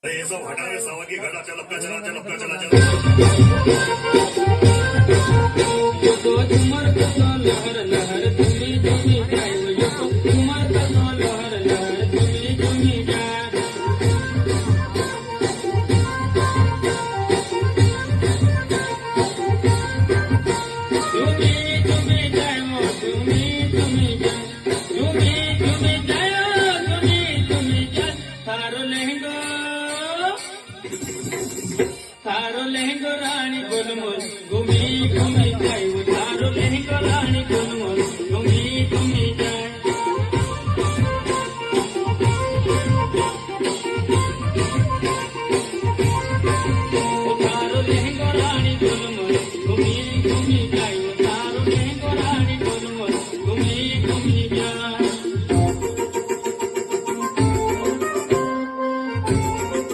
ये सब हटा रे सावगी घड़ा चल अपना चला चल अपना चला चल तुमर तो लहर लहर तुमी तुमी जाय यो तुमर तो लहर लहर तुमी तुमी जाय तुमी तुमी जाय मो तुमी तुमी जाय तुमी तुमी जाय तुमी तुमी जाय थारो लहंगो रानी बोल मोल घूमी घूमी जाय